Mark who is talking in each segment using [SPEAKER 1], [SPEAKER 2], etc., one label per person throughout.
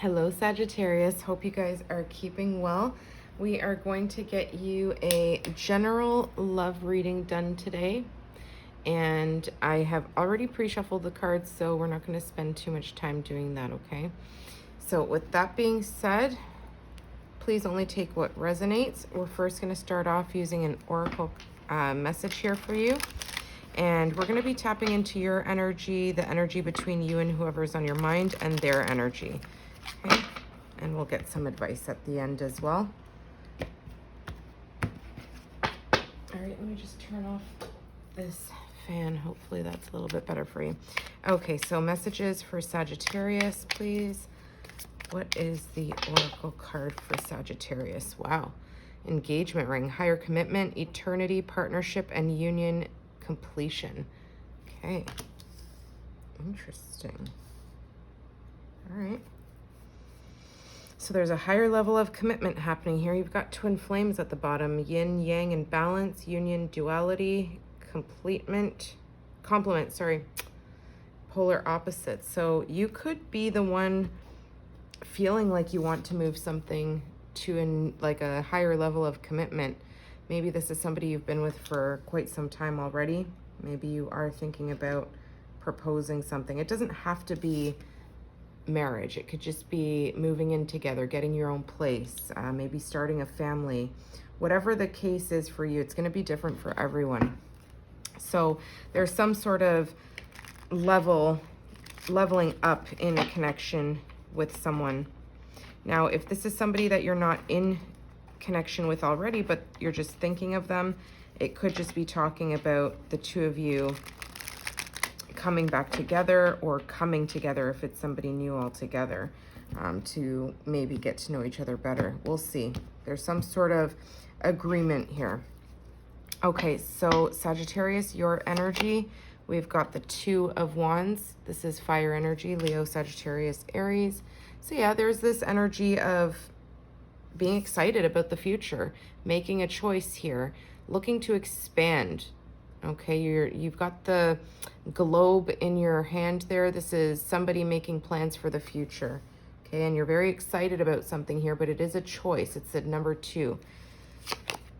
[SPEAKER 1] Hello, Sagittarius. Hope you guys are keeping well. We are going to get you a general love reading done today. And I have already pre-shuffled the cards, so we're not going to spend too much time doing that, okay? So with that being said, please only take what resonates. We're first going to start off using an oracle message here for you. And we're going to be tapping into your energy, the energy between you and whoever's on your mind, and their energy. Okay? And we'll get some advice at the end as well. All right, let me just turn off this fan. Hopefully that's a little bit better for you. Okay, so messages for Sagittarius, please. What is the oracle card for Sagittarius? Wow. Engagement ring, higher commitment, eternity, partnership, and union completion. Okay. Interesting. All right. So there's a higher level of commitment happening here. You've got twin flames at the bottom. Yin, yang, and balance. Union, duality, complement, polar opposites. So you could be the one feeling like you want to move something to like a higher level of commitment. Maybe this is somebody you've been with for quite some time already. Maybe you are thinking about proposing something. It doesn't have to be marriage. It could just be moving in together, getting your own place, maybe starting a family. Whatever the case is for you, it's going to be different for everyone. So there's some sort of leveling up in a connection with someone. Now, if this is somebody that you're not in connection with already, but you're just thinking of them, it could just be talking about the two of you coming back together, or coming together if it's somebody new altogether, to maybe get to know each other better. We'll see. There's some sort of agreement here. Okay, so Sagittarius, your energy, we've got the Two of Wands. This is fire energy, Leo, Sagittarius, Aries. So yeah, there's this energy of being excited about the future, making a choice here, looking to expand. Okay, you've got the globe in your hand there. This is somebody making plans for the future. Okay, and you're very excited about something here, but it is a choice. It's at number 2.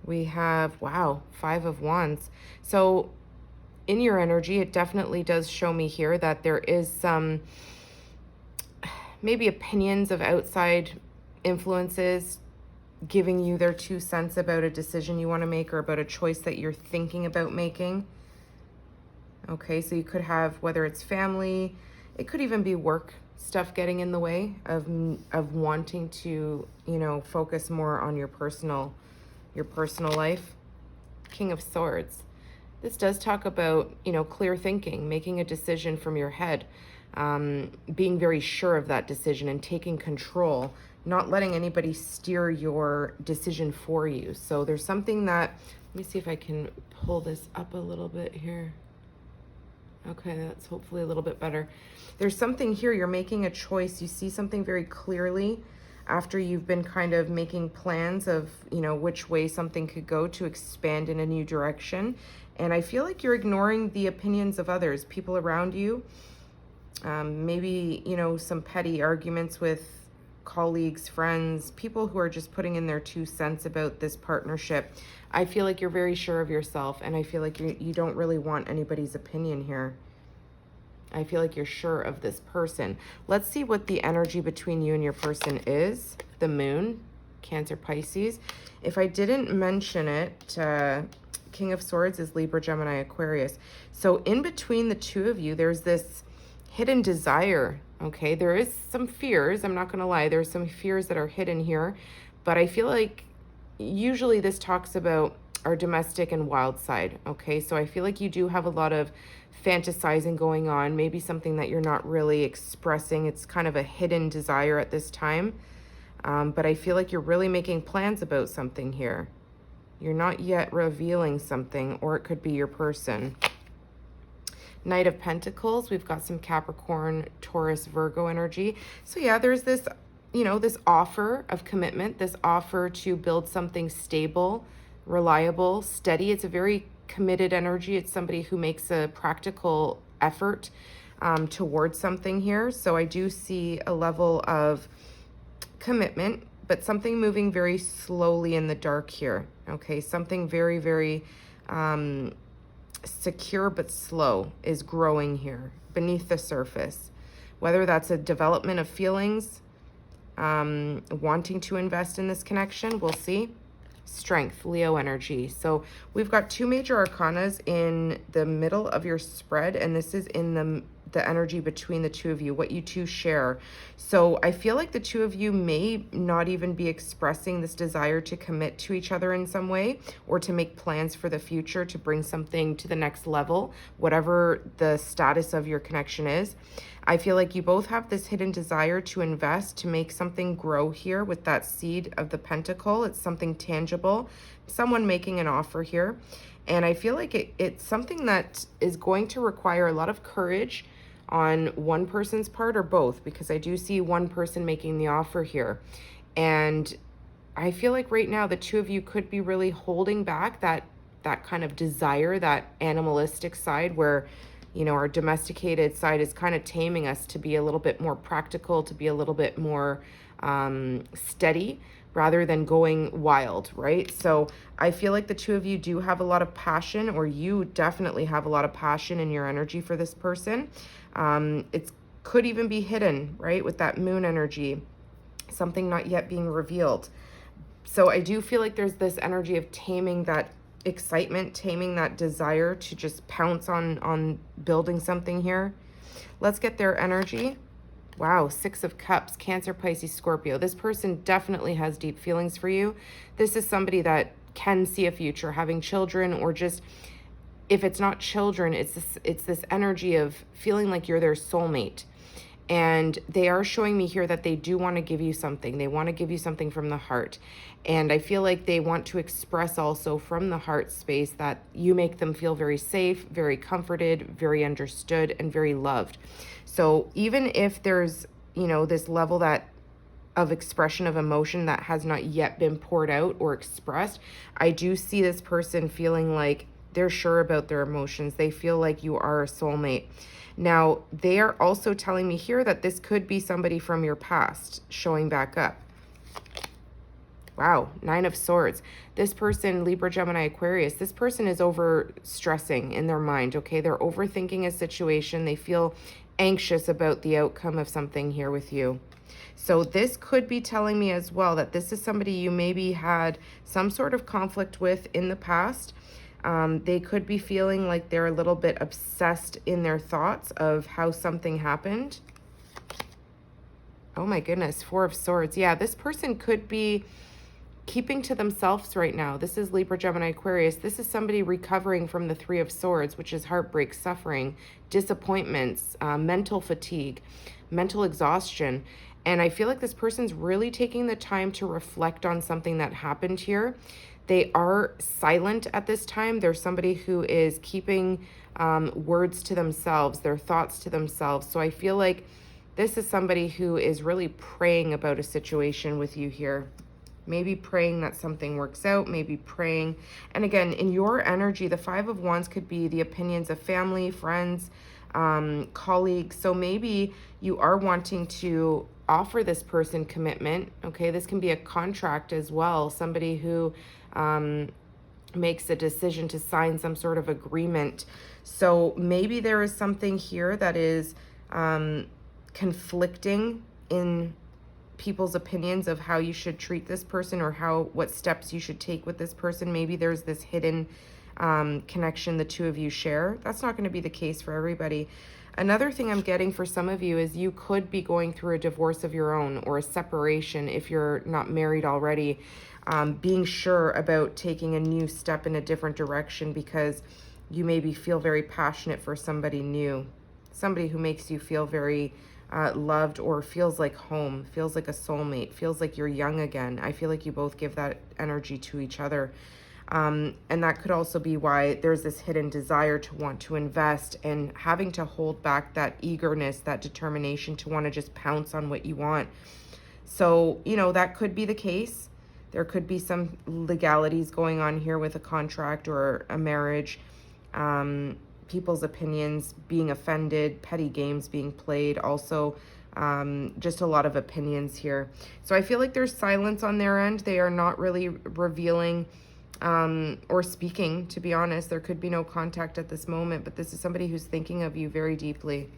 [SPEAKER 1] We have, wow, 5 of Wands. So in your energy, it definitely does show me here that there is some maybe opinions of outside influences giving you their 2 cents about a decision you want to make, or about a choice that you're thinking about making. Okay, so you could have, whether it's family, it could even be work stuff getting in the way of wanting to, focus more on your personal life. King of Swords. This does talk about, clear thinking, making a decision from your head, being very sure of that decision and taking control, not letting anybody steer your decision for you. So there's something that, let me see if I can pull this up a little bit here. Okay, that's hopefully a little bit better. There's something here, you're making a choice. You see something very clearly after you've been kind of making plans of, which way something could go to expand in a new direction. And I feel like you're ignoring the opinions of others, people around you. Maybe, some petty arguments with colleagues, friends, people who are just putting in their 2 cents about this partnership. I feel like you're very sure of yourself, and I feel like you don't really want anybody's opinion here. I feel like you're sure of this person. Let's see what the energy between you and your person is. The Moon, Cancer, Pisces. If I didn't mention it, King of Swords is Libra, Gemini, Aquarius. So in between the two of you, there's this hidden desire. Okay, there is some fears. I'm not going to lie. There's some fears that are hidden here. But I feel like usually this talks about our domestic and wild side. Okay, so I feel like you do have a lot of fantasizing going on. Maybe something that you're not really expressing. It's kind of a hidden desire at this time. But I feel like you're really making plans about something here. You're not yet revealing something, or it could be your person. Knight of Pentacles, we've got some Capricorn, Taurus, Virgo energy. So yeah, there's this, this offer of commitment, this offer to build something stable, reliable, steady. It's a very committed energy. It's somebody who makes a practical effort towards something here. So I do see a level of commitment, but something moving very slowly in the dark here. Okay, something very, very secure but slow is growing here beneath the surface. Whether that's a development of feelings, wanting to invest in this connection, we'll see. Strength, Leo energy. So we've got two major arcanas in the middle of your spread, and this is in the energy between the two of you, what you two share. So I feel like the two of you may not even be expressing this desire to commit to each other in some way, or to make plans for the future, to bring something to the next level, whatever the status of your connection is. I feel like you both have this hidden desire to invest, to make something grow here with that seed of the pentacle. It's something tangible, someone making an offer here. And I feel like it's something that is going to require a lot of courage on one person's part, or both, because I do see one person making the offer here. And I feel like right now the two of you could be really holding back that kind of desire, that animalistic side where, you know, our domesticated side is kind of taming us to be a little bit more practical, to be a little bit more steady, rather than going wild, right? So I feel like the two of you do have a lot of passion, or you definitely have a lot of passion in your energy for this person. It could even be hidden, right? With that moon energy, something not yet being revealed. So I do feel like there's this energy of taming that excitement, taming that desire to just pounce on building something here. Let's get their energy. Wow, Six of Cups, Cancer, Pisces, Scorpio. This person definitely has deep feelings for you. This is somebody that can see a future, having children, or just, if it's not children, it's this energy of feeling like you're their soulmate. And they are showing me here that they do want to give you something. They want to give you something from the heart. And I feel like they want to express also from the heart space that you make them feel very safe, very comforted, very understood, and very loved. So even if there's, you know, this level that of expression of emotion that has not yet been poured out or expressed, I do see this person feeling like they're sure about their emotions. They feel like you are a soulmate. Now, they are also telling me here that this could be somebody from your past showing back up. Wow, Nine of Swords. This person, Libra, Gemini, Aquarius, this person is over stressing in their mind, okay? They're overthinking a situation. They feel anxious about the outcome of something here with you. So this could be telling me as well that this is somebody you maybe had some sort of conflict with in the past. They could be feeling like they're a little bit obsessed in their thoughts of how something happened. Oh my goodness, Four of Swords. Yeah, this person could be keeping to themselves right now. This is Libra, Gemini, Aquarius. This is somebody recovering from the Three of Swords, which is heartbreak, suffering, disappointments, mental fatigue, mental exhaustion. And I feel like this person's really taking the time to reflect on something that happened here. They are silent at this time. They're somebody who is keeping words to themselves, their thoughts to themselves. So I feel like this is somebody who is really praying about a situation with you here. Maybe praying that something works out, maybe praying. And again, in your energy, the Five of Wands could be the opinions of family, friends, colleagues. So maybe you are wanting to offer this person commitment. Okay, this can be a contract as well. Somebody who makes a decision to sign some sort of agreement. So maybe there is something here that is conflicting in people's opinions of how you should treat this person, or what steps you should take with this person. Maybe there's this hidden connection the two of you share. That's not going to be the case for everybody. Another thing I'm getting for some of you is you could be going through a divorce of your own, or a separation if you're not married already. Being sure about taking a new step in a different direction because you maybe feel very passionate for somebody new, somebody who makes you feel very loved, or feels like home, feels like a soulmate, feels like you're young again. I feel like you both give that energy to each other. And that could also be why there's this hidden desire to want to invest, and having to hold back that eagerness, that determination to want to just pounce on what you want. So, you know, that could be the case. There could be some legalities going on here with a contract or a marriage. people's opinions, being offended, petty games being played, also just a lot of opinions here. So I feel like there's silence on their end. They are not really revealing or speaking, to be honest. There could be no contact at this moment, but this is somebody who's thinking of you very deeply,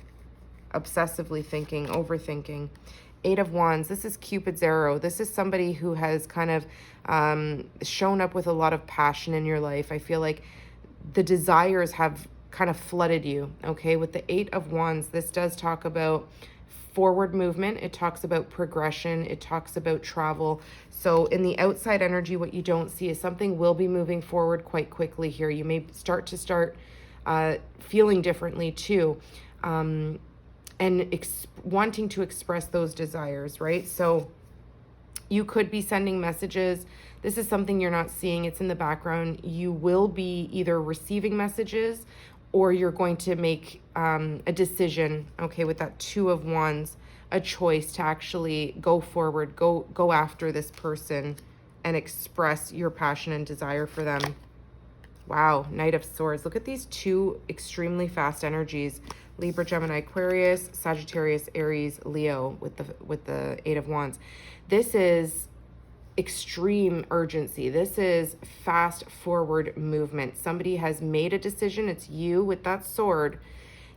[SPEAKER 1] obsessively thinking, overthinking. Eight of Wands, this is Cupid's arrow. This is somebody who has kind of shown up with a lot of passion in your life. I feel like the desires have kind of flooded you, okay? With the Eight of Wands, this does talk about forward movement. It talks about progression. It talks about travel. So in the outside energy, what you don't see is something will be moving forward quite quickly here. You may start feeling differently too, and wanting to express those desires, right? So you could be sending messages. This is something you're not seeing. It's in the background. You will be either receiving messages or you're going to make a decision, okay, with that Two of Wands, a choice to actually go forward, go after this person and express your passion and desire for them. Wow, Knight of Swords. Look at these two extremely fast energies. Libra, Gemini, Aquarius, Sagittarius, Aries, Leo with the Eight of Wands. This is extreme urgency. This is fast forward movement. Somebody has made a decision. It's you with that sword.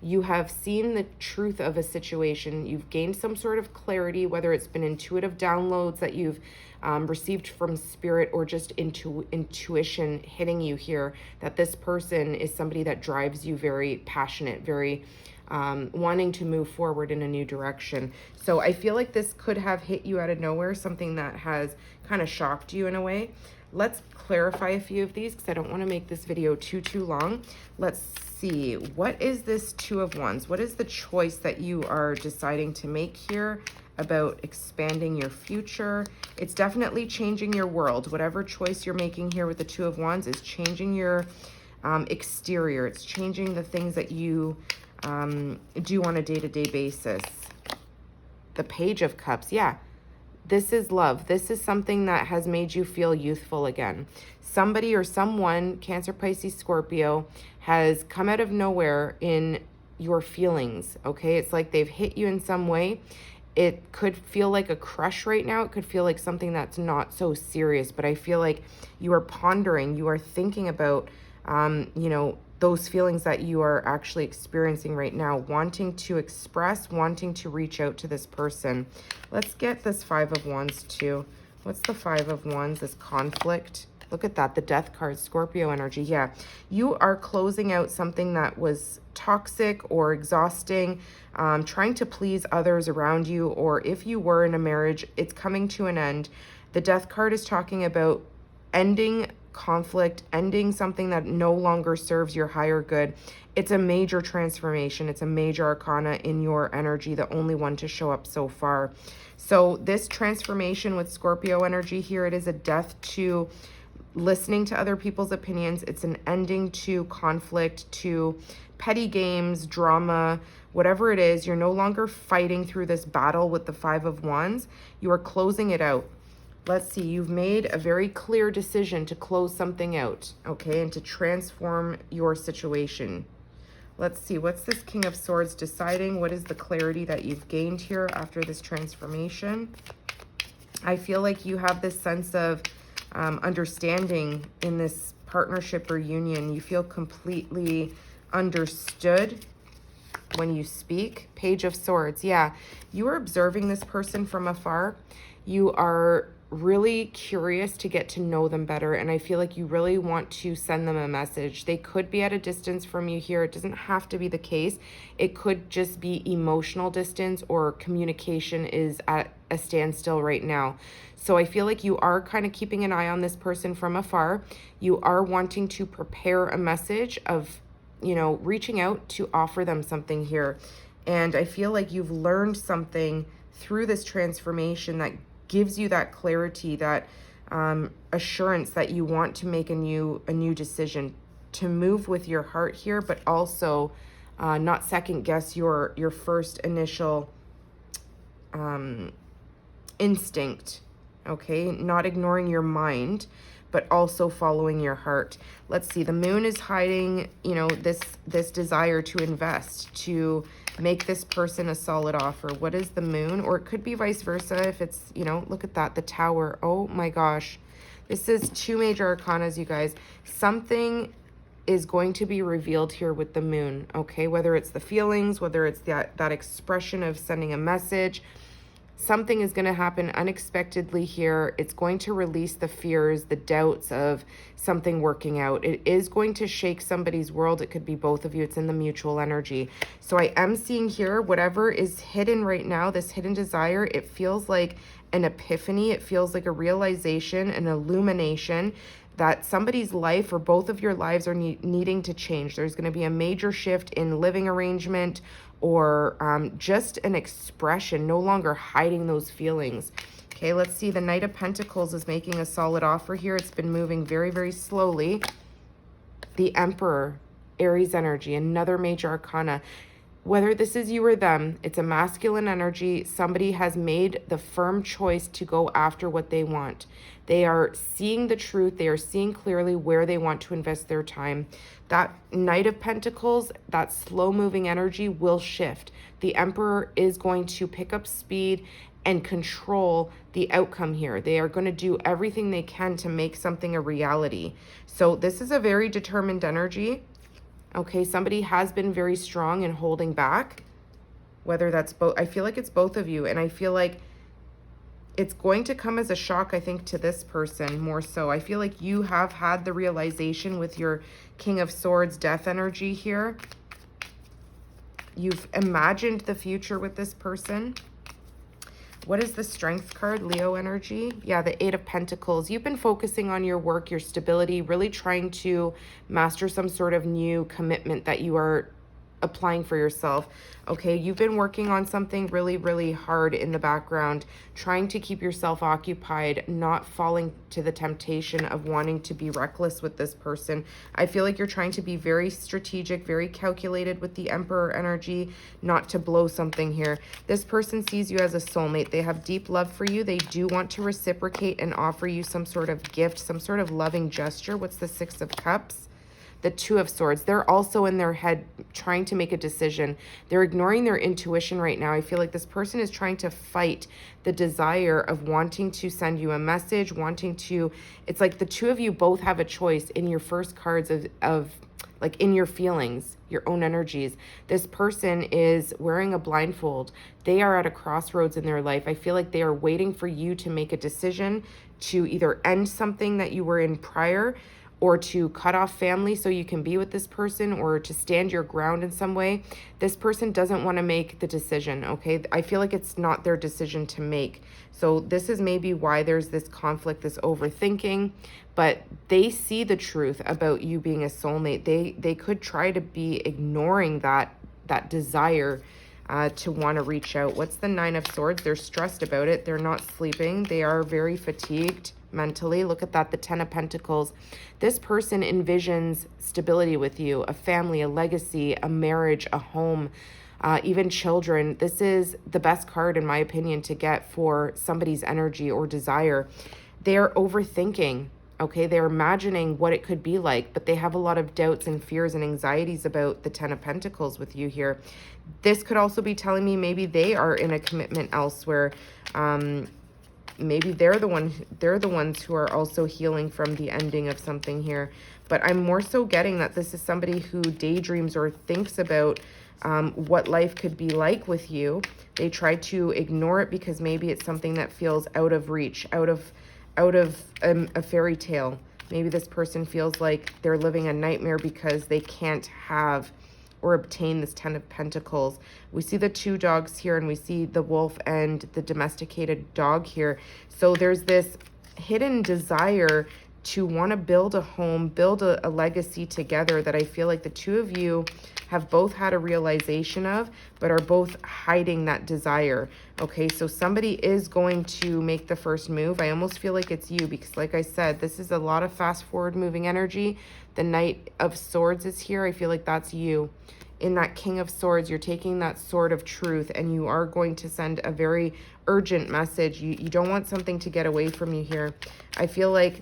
[SPEAKER 1] You have seen the truth of a situation. You've gained some sort of clarity, whether it's been intuitive downloads that you've received from spirit or just intuition hitting you here, that this person is somebody that drives you very passionate, very wanting to move forward in a new direction. So I feel like this could have hit you out of nowhere, something that has kind of shocked you in a way. Let's clarify a few of these because I don't want to make this video too long. Let's see. What is this Two of Wands? What is the choice that you are deciding to make here about expanding your future? It's definitely changing your world. Whatever choice you're making here with the Two of Wands is changing your exterior. It's changing the things that you do on a day-to-day basis. The Page of Cups. Yeah. This is love. This is something that has made you feel youthful again. Somebody or someone, Cancer, Pisces, Scorpio, has come out of nowhere in your feelings, okay? It's like they've hit you in some way. It could feel like a crush right now. It could feel like something that's not so serious, but I feel like you are pondering, you are thinking about, those feelings that you are actually experiencing right now, wanting to express, wanting to reach out to this person. Let's get this Five of Wands too. What's the Five of Wands? This conflict. Look at that, the Death card, Scorpio energy. Yeah, you are closing out something that was toxic or exhausting, trying to please others around you, or if you were in a marriage, it's coming to an end. The Death card is talking about ending conflict, ending something that no longer serves your higher good. It's a major transformation. It's a major arcana in your energy, the only one to show up so far. So this transformation with Scorpio energy here, it is a death to listening to other people's opinions. It's an ending to conflict, to petty games, drama, whatever it is. You're no longer fighting through this battle with the Five of Wands. You are closing it out. Let's see, you've made a very clear decision to close something out, okay, and to transform your situation. Let's see, what's this King of Swords deciding? What is the clarity that you've gained here after this transformation? I feel like you have this sense of understanding in this partnership or union. You feel completely understood when you speak. Page of Swords, yeah. You are observing this person from afar. You are really curious to get to know them better, and I feel like you really want to send them a message. They could be at a distance from you here. It doesn't have to be the case. It could just be emotional distance, or communication is at a standstill right now. So I feel like you are kind of keeping an eye on this person from afar. You are wanting to prepare a message of, reaching out to offer them something here. And I feel like you've learned something through this transformation that gives you that clarity, that assurance that you want to make a new decision, to move with your heart here, but also not second guess your first initial instinct Okay, not ignoring your mind, but also following your heart. Let's see, the moon is hiding, you know, this desire to invest, to make this person a solid offer. What is the moon? Or it could be vice versa if it's, you know, look at that, the tower. Oh my gosh. This is two major arcanas, you guys. Something is going to be revealed here with the moon, okay? Whether it's the feelings, whether it's that expression of sending a message, something is going to happen unexpectedly here. It's going to release the fears, the doubts of something working out. It is going to shake somebody's world. It could be both of you. It's in the mutual energy. So I am seeing here, whatever is hidden right now, this hidden desire, it feels like an epiphany. It feels like a realization, an illumination that somebody's life or both of your lives are needing to change. There's going to be a major shift in living arrangement or just an expression, no longer hiding those feelings. Okay, let's see. The Knight of Pentacles is making a solid offer here. It's been moving very, very slowly. The Emperor, Aries energy, another major arcana. Whether this is you or them, it's a masculine energy. Somebody has made the firm choice to go after what they want. They are seeing the truth. They are seeing clearly where they want to invest their time. That Knight of Pentacles, that slow-moving energy will shift. The Emperor is going to pick up speed and control the outcome here. They are going to do everything they can to make something a reality. So this is a very determined energy. Okay, somebody has been very strong in holding back, whether that's both. I feel like it's both of you, and I feel like it's going to come as a shock, I think, to this person more so. I feel like you have had the realization with your King of Swords death energy here. You've imagined the future with this person. What is the Strength card? Leo energy. Yeah, the Eight of Pentacles. You've been focusing on your work, your stability, really trying to master some sort of new commitment that you are applying for yourself. Okay, you've been working on something really, really hard in the background, trying to keep yourself occupied, not falling to the temptation of wanting to be reckless with this person. I feel like you're trying to be very strategic, very calculated with the Emperor energy, not to blow something here. This person sees you as a soulmate. They have deep love for you. They do want to reciprocate and offer you some sort of gift, some sort of loving gesture. What's the Six of Cups? The Two of Swords. They're also in their head trying to make a decision. They're ignoring their intuition right now. I feel like this person is trying to fight the desire of wanting to send you a message, wanting to, it's like the two of you both have a choice in your first cards of like in your feelings, your own energies. This person is wearing a blindfold. They are at a crossroads in their life. I feel like they are waiting for you to make a decision to either end something that you were in prior, or to cut off family so you can be with this person, or to stand your ground in some way. This person doesn't want to make the decision, okay? I feel like it's not their decision to make. So this is maybe why there's this conflict, this overthinking, but they see the truth about you being a soulmate. They could try to be ignoring that desire to want to reach out. What's the Nine of Swords? They're stressed about it. They're not sleeping. They are very fatigued mentally. Look at that, the Ten of Pentacles. This person envisions stability with you, a family, a legacy, a marriage, a home, even children. This is the best card, in my opinion, to get for somebody's energy or desire. They're overthinking. Okay, they're imagining what it could be like, but they have a lot of doubts and fears and anxieties about the Ten of Pentacles with you here. This could also be telling me maybe they are in a commitment elsewhere. Maybe they're the ones who are also healing from the ending of something here. But I'm more so getting that this is somebody who daydreams or thinks about what life could be like with you. They try to ignore it because maybe it's something that feels out of reach, out of a fairy tale. Maybe this person feels like they're living a nightmare because they can't have or obtain this Ten of Pentacles. We see the two dogs here, and we see the wolf and the domesticated dog here. So there's this hidden desire to want to build a home, build a legacy together that I feel like the two of you have both had a realization of, but are both hiding that desire. Okay, so somebody is going to make the first move. I almost feel like it's you because, like I said, this is a lot of fast forward moving energy. The Knight of Swords is here. I feel like that's you. in that King of Swords, you're taking that sword of truth, and you are going to send a very urgent message. You don't want something to get away from you here. I feel like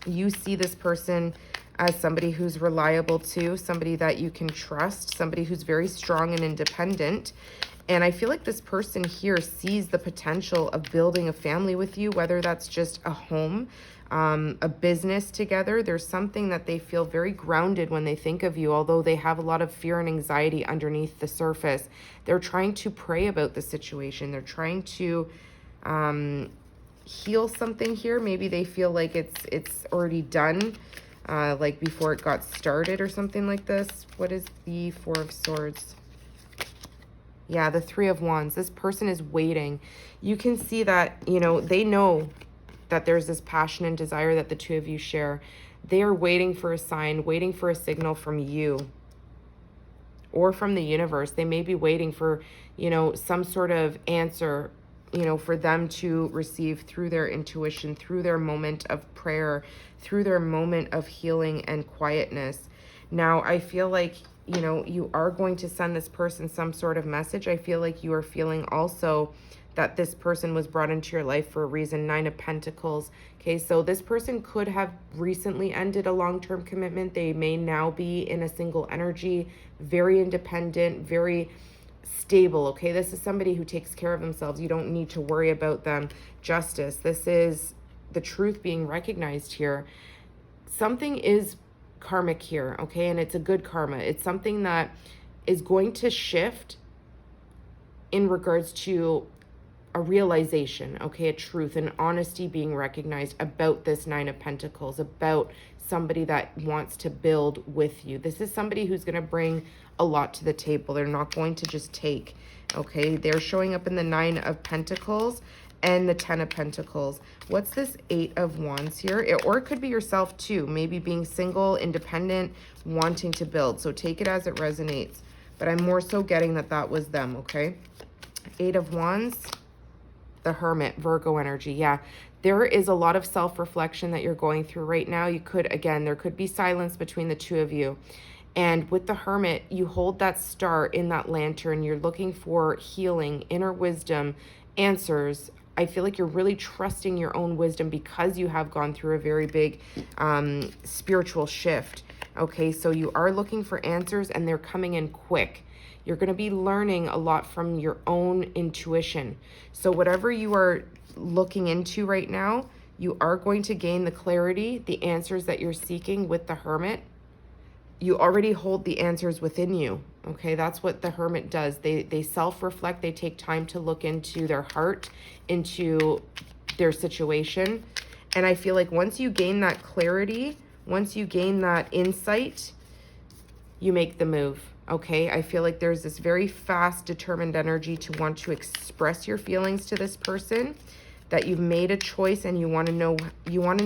[SPEAKER 1] you see this person as somebody who's reliable too, somebody that you can trust, somebody who's very strong and independent. And I feel like this person here sees the potential of building a family with you, whether that's just a home, a business together. There's something that they feel very grounded when they think of you, although they have a lot of fear and anxiety underneath the surface. They're trying to pray about the situation. They're trying to heal something here. Maybe they feel like it's already done, like before it got started or something like this. What is the Four of Swords? Yeah, the Three of Wands. This person is waiting. You can see that, you know, they know that there's this passion and desire that the two of you share. They are waiting for a sign, waiting for a signal from you or from the universe. They may be waiting for, you know, some sort of answer, you know, for them to receive through their intuition, through their moment of prayer, through their moment of healing and quietness. Now, I feel like, you know, you are going to send this person some sort of message. I feel like you are feeling also that this person was brought into your life for a reason. Nine of Pentacles. Okay, so this person could have recently ended a long-term commitment. They may now be in a single energy, very independent, very stable. Okay, this is somebody who takes care of themselves. You don't need to worry about them. Justice. This is the truth being recognized here. Something is karmic here, okay, and it's a good karma. It's something that is going to shift in regards to a realization, okay, a truth, an honesty being recognized about this Nine of Pentacles, about somebody that wants to build with you. This is somebody who's going to bring a lot to the table. They're not going to just take, okay? They're showing up in the Nine of Pentacles and the Ten of Pentacles. What's this Eight of Wands here? Or it could be yourself too, maybe being single, independent, wanting to build. So take it as it resonates. But I'm more so getting that that was them, okay? Eight of Wands, the Hermit, Virgo energy. Yeah, there is a lot of self-reflection that you're going through right now. You could, again, there could be silence between the two of you. And with the Hermit, you hold that star in that lantern. You're looking for healing, inner wisdom, answers. I feel like you're really trusting your own wisdom because you have gone through a very big spiritual shift. Okay, so you are looking for answers and they're coming in quick. You're going to be learning a lot from your own intuition. So whatever you are looking into right now, you are going to gain the clarity, the answers that you're seeking with the Hermit. You already hold the answers within you. Okay, that's what the Hermit does. They self-reflect. They take time to look into their heart, into their situation. And I feel like once you gain that clarity, once you gain that insight, you make the move. Okay, I feel like there's this very fast, determined energy to want to express your feelings to this person, that you've made a choice and you want to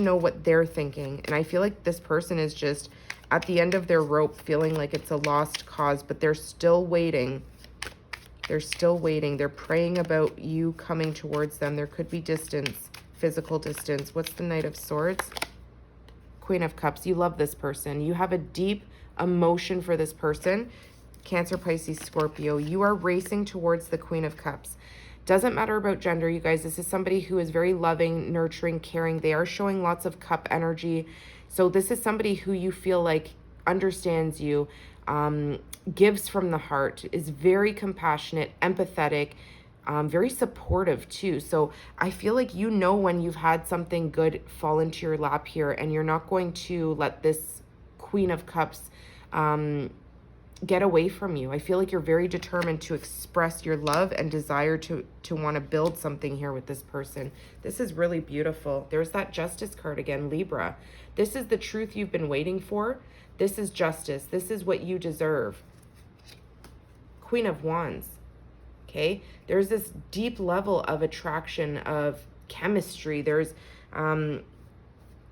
[SPEAKER 1] know what they're thinking. And I feel like this person is just at the end of their rope, feeling like it's a lost cause, but they're still waiting. They're still waiting. They're praying about you coming towards them. There could be distance, physical distance. What's the Knight of Swords? Queen of Cups. You love this person. You have a deep emotion for this person. Cancer, Pisces, Scorpio. You are racing towards the Queen of Cups. Doesn't matter about gender, you guys. This is somebody who is very loving, nurturing, caring. They are showing lots of cup energy. So this is somebody who you feel like understands you, gives from the heart, is very compassionate, empathetic, very supportive too. So I feel like you know when you've had something good fall into your lap here, and you're not going to let this Queen of Cups get away from you. I feel like you're very determined to express your love and desire to want to build something here with this person. This is really beautiful. There's that Justice card again, Libra. This is the truth you've been waiting for. This is justice. This is what you deserve. Queen of Wands. Okay, there's this deep level of attraction, of chemistry. There's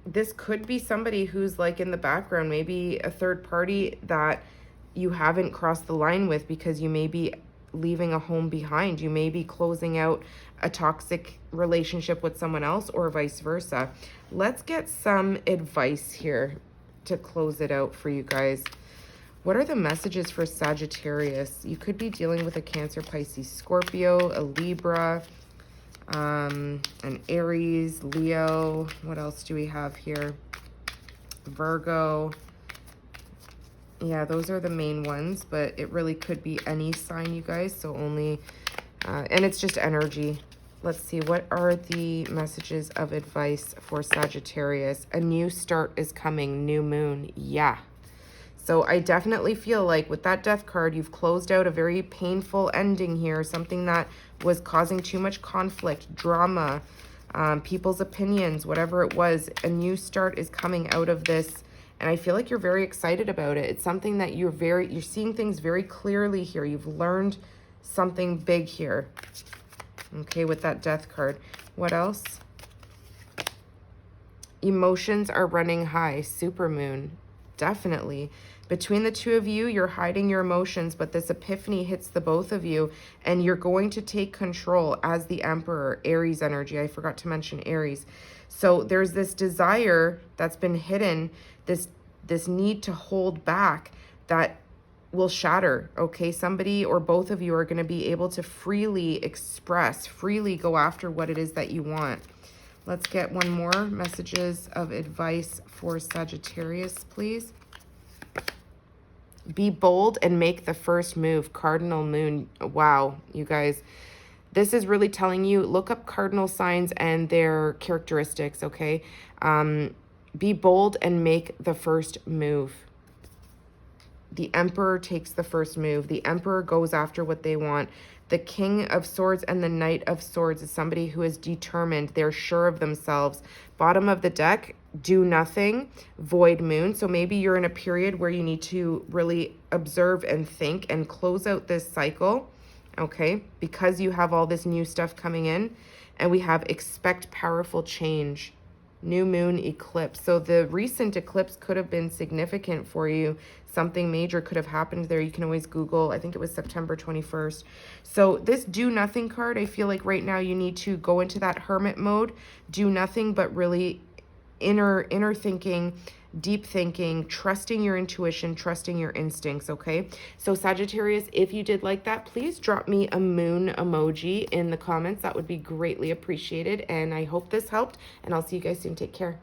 [SPEAKER 1] this could be somebody who's like in the background, maybe a third party that you haven't crossed the line with, because you may be leaving a home behind. You may be closing out a toxic relationship with someone else, or vice versa. Let's get some advice here to close it out for you guys. What are the messages for Sagittarius? You could be dealing with a Cancer, Pisces, Scorpio, a Libra, an Aries, Leo. What else do we have here? Virgo. Yeah, those are the main ones, but it really could be any sign, you guys. So only, and it's just energy. Let's see, what are the messages of advice for Sagittarius? A new start is coming, new moon. Yeah. So I definitely feel like with that death card, you've closed out a very painful ending here, something that was causing too much conflict, drama, people's opinions, whatever it was. A new start is coming out of this, and I feel like you're very excited about it. It's something that you're seeing things very clearly here. You've learned something big here. Okay, with that death card. What else? Emotions are running high, supermoon. Definitely. Between the two of you, you're hiding your emotions, but this epiphany hits the both of you, and you're going to take control as the Emperor, Aries energy. I forgot to mention Aries. So there's this desire that's been hidden, this need to hold back that will shatter, okay? Somebody or both of you are going to be able to freely express, freely go after what it is that you want. Let's get one more. Messages of advice for Sagittarius, please. Be bold and make the first move. Cardinal moon. Wow, you guys. This is really telling you, look up cardinal signs and their characteristics, okay? Be bold and make the first move. The Emperor takes the first move. The Emperor goes after what they want. The King of Swords and the Knight of Swords is somebody who is determined. They're sure of themselves. Bottom of the deck, do nothing, void moon. So maybe you're in a period where you need to really observe and think and close out this cycle, okay? Because you have all this new stuff coming in. And we have expect powerful change. New moon eclipse. So the recent eclipse could have been significant for you. Something major could have happened there. You can always Google. I think it was September 21st. So this do nothing card, I feel like right now you need to go into that hermit mode. Do nothing but really inner thinking, deep thinking, trusting your intuition, trusting your instincts, okay? So Sagittarius, if you did like that, please drop me a moon emoji in the comments. That would be greatly appreciated. And I hope this helped, and I'll see you guys soon. Take care.